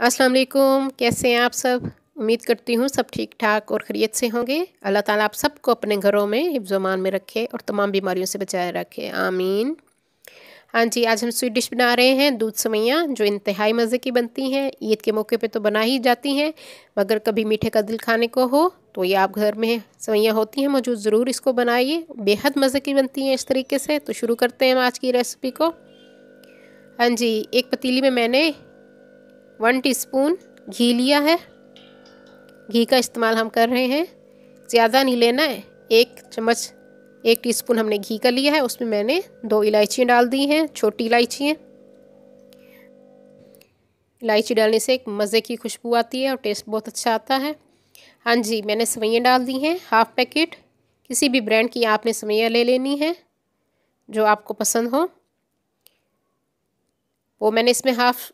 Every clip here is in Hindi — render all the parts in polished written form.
अस्सलाम वालेकुम, कैसे हैं आप सब। उम्मीद करती हूँ सब ठीक ठाक और खैरियत से होंगे। अल्लाह ताला आप सबको अपने घरों में हिफ्ज़ अमान में रखे और तमाम बीमारियों से बचाए रखे, आमीन। हाँ जी, आज हम स्वीट डिश बना रहे हैं दूध सेवइयाँ, जो इंतहाई मज़े की बनती हैं। ईद के मौके पे तो बना ही जाती हैं, मगर कभी मीठे का दिल खाने को हो तो ये आप घर में सेवइयाँ होती हैं मौजूद, ज़रूर इसको बनाइए। बेहद मज़े की बनती हैं इस तरीके से। तो शुरू करते हैं हम आज की रेसिपी को। हाँ जी, एक पतीली में मैंने 1 टीस्पून घी लिया है। घी का इस्तेमाल हम कर रहे हैं, ज़्यादा नहीं लेना है। 1 टीस्पून हमने घी का लिया है। उसमें मैंने 2 इलायचियाँ डाल दी हैं, छोटी इलायचियाँ। इलायची डालने से एक मज़े की खुशबू आती है और टेस्ट बहुत अच्छा आता है। हाँ जी, मैंने सेवइयाँ डाल दी हैं हाफ़ पैकेट। किसी भी ब्रांड की आपने सेवइयाँ ले लेनी है जो आपको पसंद हो। वो मैंने इसमें हाफ़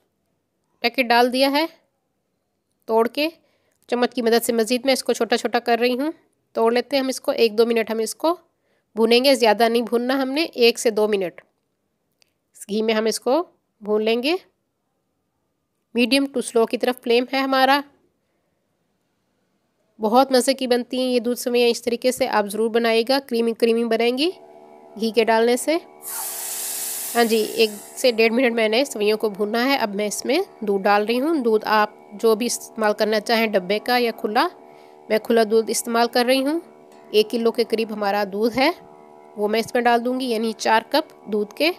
पैकेट डाल दिया है तोड़ के। चम्मच की मदद से मज़ीद मैं इसको छोटा छोटा कर रही हूँ। तोड़ लेते हैं हम इसको। 1-2 मिनट हम इसको भूनेंगे, ज़्यादा नहीं भूनना हमने, 1 से 2 मिनट इस घी में हम इसको भून लेंगे। मीडियम टू स्लो की तरफ फ्लेम है हमारा। बहुत मज़े की बनती हैं ये दूध सेवइयाँ, इस तरीके से आप ज़रूर बनाइएगा। क्रीमी क्रीमी बनेंगी घी के डालने से। हाँ जी, 1 से 1.5 मिनट मैंने सेवइयों को भूना है। अब मैं इसमें दूध डाल रही हूँ। दूध आप जो भी इस्तेमाल करना चाहें, डब्बे का या खुला। मैं खुला दूध इस्तेमाल कर रही हूँ। 1 किलो के करीब हमारा दूध है, वो मैं इसमें डाल दूँगी, यानी 4 कप दूध के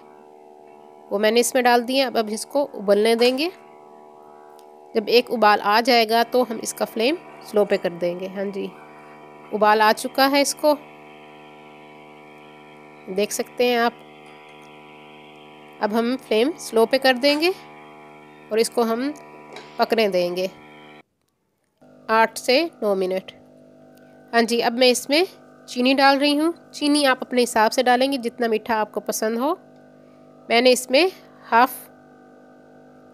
वो मैंने इसमें डाल दिए। अब इसको उबलने देंगे। जब एक उबाल आ जाएगा तो हम इसका फ्लेम स्लो पे कर देंगे। हाँ जी, उबाल आ चुका है, इसको देख सकते हैं आप। अब हम फ्लेम स्लो पे कर देंगे और इसको हम पकने देंगे 8 से 9 मिनट। हाँ जी, अब मैं इसमें चीनी डाल रही हूँ। चीनी आप अपने हिसाब से डालेंगे, जितना मीठा आपको पसंद हो। मैंने इसमें हाफ़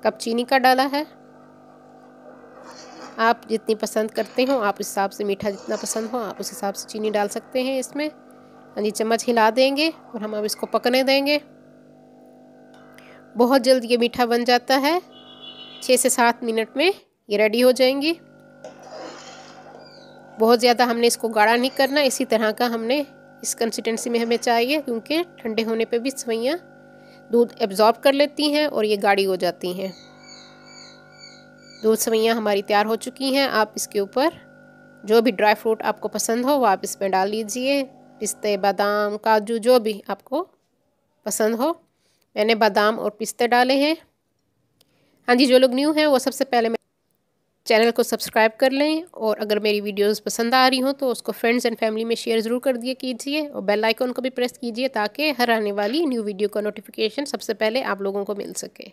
कप चीनी का डाला है। आप जितनी पसंद करते हो, आप इस हिसाब से मीठा जितना पसंद हो आप उस हिसाब से चीनी डाल सकते हैं इसमें। हाँ जी, चम्मच हिला देंगे और हम अब इसको पकने देंगे। बहुत जल्द ये मीठा बन जाता है, 6 से 7 मिनट में ये रेडी हो जाएंगी। बहुत ज़्यादा हमने इसको गाढ़ा नहीं करना, इसी तरह का हमने इस कंसिस्टेंसी में हमें चाहिए, क्योंकि ठंडे होने पे भी सेवइयाँ दूध एब्जॉर्ब कर लेती हैं और ये गाढ़ी हो जाती हैं। दूध सेवइयाँ हमारी तैयार हो चुकी हैं। आप इसके ऊपर जो भी ड्राई फ्रूट आपको पसंद हो वो आप इसमें डाल लीजिए। पिस्ते, बादाम, काजू, जो भी आपको पसंद हो। मैंने बादाम और पिस्ते डाले हैं। हाँ जी, जो लोग न्यू हैं वो सबसे पहले चैनल को सब्सक्राइब कर लें, और अगर मेरी वीडियोस पसंद आ रही हों तो उसको फ्रेंड्स एंड फैमिली में शेयर ज़रूर कर दिया कीजिए, और बेल आइकन को भी प्रेस कीजिए ताकि हर आने वाली न्यू वीडियो का नोटिफिकेशन सबसे पहले आप लोगों को मिल सके।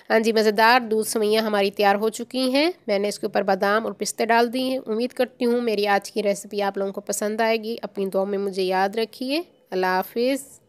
हाँ जी, मज़ेदार दूध सेवइयाँ हमारी तैयार हो चुकी हैं। मैंने इसके ऊपर बादाम और पिस्ते डाल दिए हैं। उम्मीद करती हूँ मेरी आज की रेसिपी आप लोगों को पसंद आएगी। अपनी दुआ में मुझे याद रखिए। अल्लाह हाफिज़।